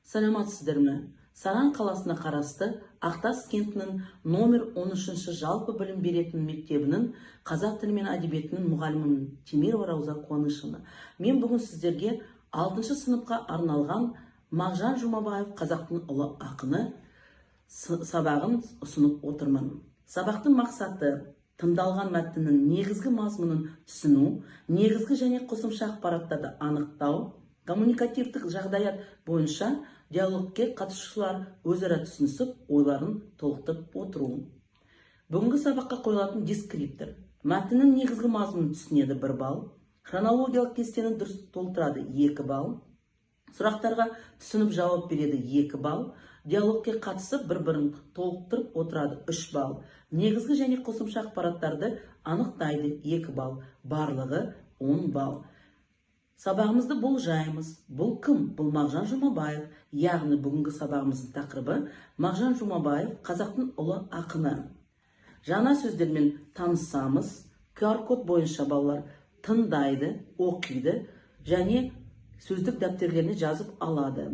Саламатсыздар ма? Саран қаласына қарасты Ақтас кентінің номер 13-ші жалпы білім беретін мектебінің қазақ тілі мен әдебиетінің мұғалімімін Темирова Рауза Қуанышевна. Мен бүгін сіздерге 6-шы сыныпқа арналған Мағжан Жұмабаев қазақтың ұлы ақыны сабағын ұсынып отырмын. Сабақтың мақсаты тыңдалған мәтіннің негізгі мазмұнын түсіну, негізгі және қосымша ақпараттарды анықтау, коммуникативтік жағдаят бойынша диалогке қатысушылар өзара түсінісіп, ойларын толықтырып отыру. Бүгінгі сабаққа қойылатын дескриптор. Мәтіннің негізгі мазмұнын түсінеді 1 балл, хронологиялық кестені дұрыс толтырады 2 балл, сұрақтарға түсініп жауап береді 2 балл, диалогке қатысып бір-бірін толықтырып отырады 3 балл, негізгі және қосымша ақпараттарды анықтайды 2 балл, барлығы 10 балл. Сабағымызды болжаймыз. Бұл кім? Бұл Мағжан Жұмабаев. Яғни бүгінгі сабағымыздың тақырыбы Мағжан Жұмабаев қазақтың ұлы ақыны. Жаңа сөздермен танысамыз. QR-код бойынша балалар тыңдайды, оқиды және сөздік дәптерлеріне жазып алады.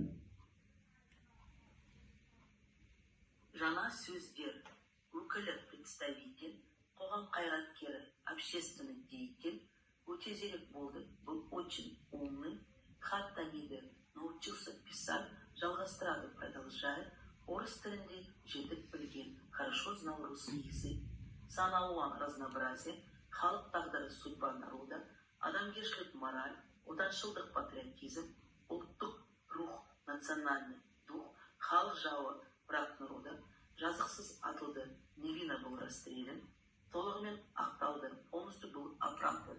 Жаңа сөздер. Өкілі, представитель, қоғам қайраткері, общественный деятель, өте зерек болды, был очень умный, хат таниды, научился писать, жалғастырады, продолжает, орыс тілінде жетік білген, хорошо знал русский язык, сан алуан разнообразие, халық тағдыры, судьба народа, адамгершілік мораль, отаншылдық патриотизм, ұлттық рух, национальный дух, халық жауы, враг народа, жазықсыз атылды, невинно был расстрелян, толығымен ақталды, полностью был оправдан.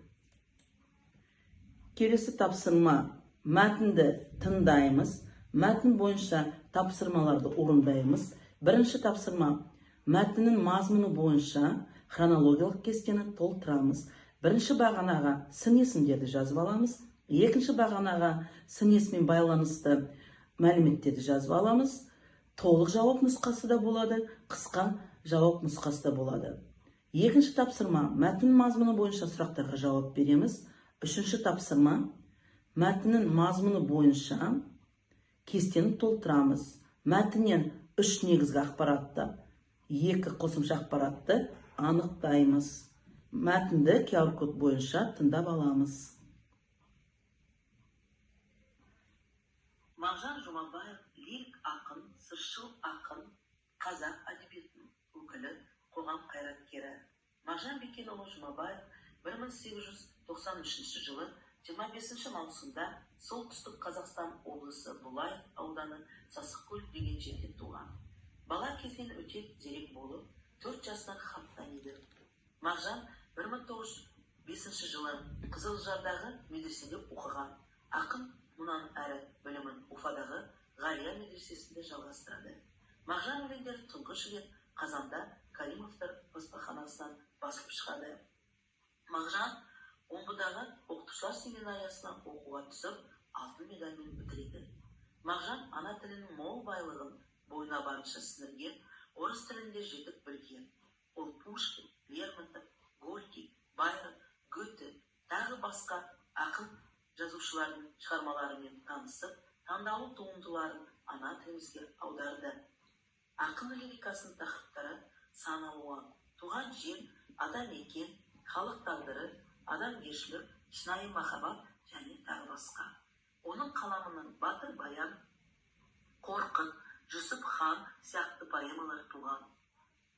Келесі тапсырма. Мәтінді тыңдаймыз. Мәтін бойынша тапсырмаларды орындаймыз. Бірінші тапсырма. Мәтіннің мазмұны бойынша хронологиялық кестені толтырамыз. Бірінші бағанаға сын есімдерді жазып аламыз. Екінші бағанаға сын есіммен байланысты мәліметтерді жазып аламыз. Толық жауап нұсқасы да болады, қысқа жауап нұсқасы да болады. Екінші тапсырма. Мәтін мазмұны бойынша сұрақтарға жауап береміз. Үшінші тапсырма. Мәтіннің мазмұны бойынша кестені толтырамыз. Мәтіннен 3 негізгі ақпаратты, 2 қосымша ақпаратты анықтаймыз. Мәтінді QR-код бойынша тыңдап аламыз. Мағжан Жұмабаев лирик ақын, сыршыл ақын, қазақ әдебиетінің өкілі, қоғам қайраткері. Мағжан Бекенұлы Жұмабаев 1893 жылы 25 маусымда солтүстік Қазақстан облысы Бұлай ауданы Сасықкөл деген жерде туған. Бала кезінен өте зерек болып, 4 жасынан хат таниды. Мағжан 1905 жылы Қызылжардағы медреседе оқыған. Ақын мұнан әрі білімін Уфадағы Ғалия медресесінде жалғастырады. Мағжан өлеңдері тұңғыш рет Қазанда Каримовтар баспаханасынан басылып шығады. Мағжан Омбыдағы оқытушылар семинариясынан оқуға түсіп, алтын медальмен бітіреді. Мағжан ана тілінің мол байлығын бойына барынша сіңірген, орыс тілінде жетік білген. Ол Пушкин, Лермонтов, Горький, Байрон, Гете, тағы басқа ақын жазушылардың шығармаларымен танысып, таңдаулы туындыларын ана тілімізге аударды. Ақын лирикасының тақырыптары сан алуан, туған жер, ата мекен, халық тағдыры, адамгершілік, шынайы махаббат және тағы басқа. Оның қаламының Батыр Баян, Қорқыт, Жүсіп хан сияқты поэмалар туған.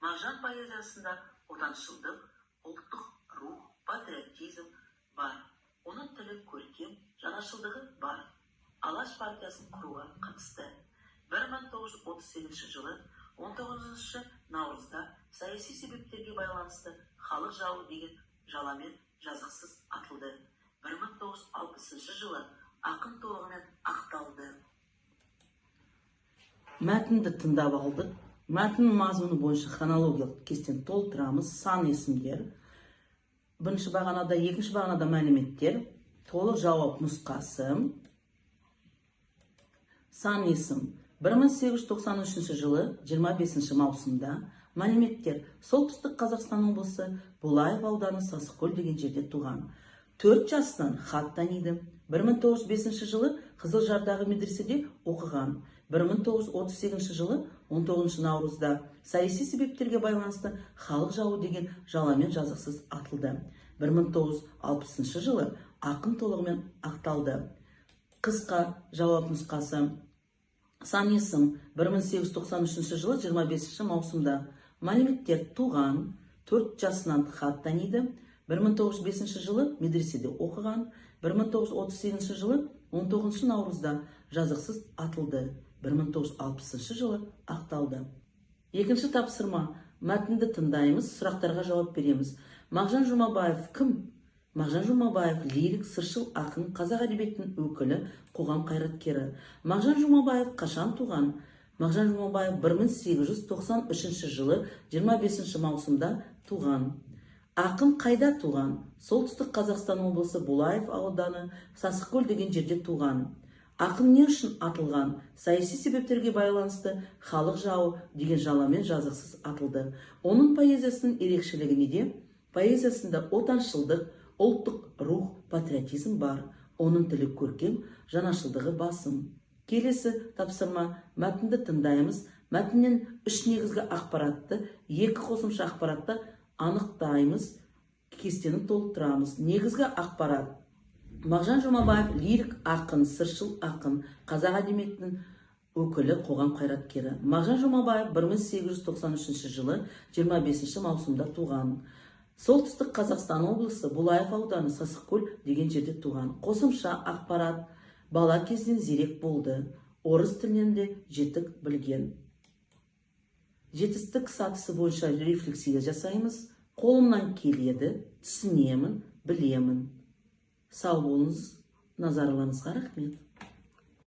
Мағжан поэзиясында отаншылдық, ұлттық рух, патриотизм бар. Оның тілі көркем, жаңашылдығы бар. Алаш партиясын құруға қатысты. 1938 жылы 19 наурызда саяси себептерге байланысты халық жауы деген жаламен жазықсыз атылды. 1960 жылы ақын толығымен ақталды. Мәтінді тыңдап алдық. Мәтіннің мазмұны бойынша хронологиялық кестені толтырамыз. Сан есімдер. Бірінші бағанада, екінші бағанада мәліметтер. Толық жауап нұсқасы. Сан есім. 1893 жылы 25 маусымда мәліметтер. Солтүстік Қазақстан облысы Бұлаев ауданы Сасықкөл деген жерде туған. 4 жасынан хат таниды. 1905 жылы Қызылжардағы медреседе оқыған. 1938 жылы 19 наурызда саяси себептерге байланысты халық жауы деген жаламен жазықсыз атылды. 1960 жылы ақын толығымен ақталды. Қысқа жауап нұсқасы. Сан есім 1893 жылы 25 маусымда. Мәліметтер: туған, 4 жасынан хат таниды, 1905 жылы медреседе оқыған, 1938 жылы 19 наурызда жазықсыз атылды, 1960 жылы ақталды. Екінші тапсырма. Мәтінді тыңдаймыз, сұрақтарға жауап береміз. Мағжан Жұмабаев кім? Мағжан Жұмабаев лирик, сыршыл ақын, қазақ әдебиетінің өкілі, қоғам қайраткері. Мағжан Жұмабаев қашан туған? Мағжан Жұмабаев 1893 жылы 25 маусымда туған. Ақын қайда туған? Солтүстік Қазақстан облысы Булаев ауданы Сасықкөл деген жерде туған. Ақын не үшін атылған? Саяси себептерге байланысты халық жауы деген жаламен жазықсыз атылды. Оның поэзиясының ерекшелігі неде? Поэзиясында отаншылдық, ұлттық рух, патриотизм бар. Оның тілі көркем, жанашылдығы басым. Келесі тапсырма. Мәтінді тыңдаймыз. Мәтіннен 3 негізгі ақпаратты, 2 қосымша ақпаратты анықтаймыз, кестені толықтырамыз. Негізгі ақпарат. Мағжан Жұмабаев лирик ақын, сыршыл ақын, қазақ әдебиетінің өкілі, қоғам қайраткері. Мағжан Жұмабаев 1893 жылы 25 маусымда туған. Солтүстік Қазақстан облысы Булаев ауданы Сасықкөл деген жерде туған. Қосымша ақпарат. Бала кезден зерек болды. Орыс тілінен де жетік білген. Жетістік сатысы бойынша рефлексия жасаймыз. Қолымнан келеді, түсінемін, білемін. Сау болыңыз, назарларыңызға рахмет.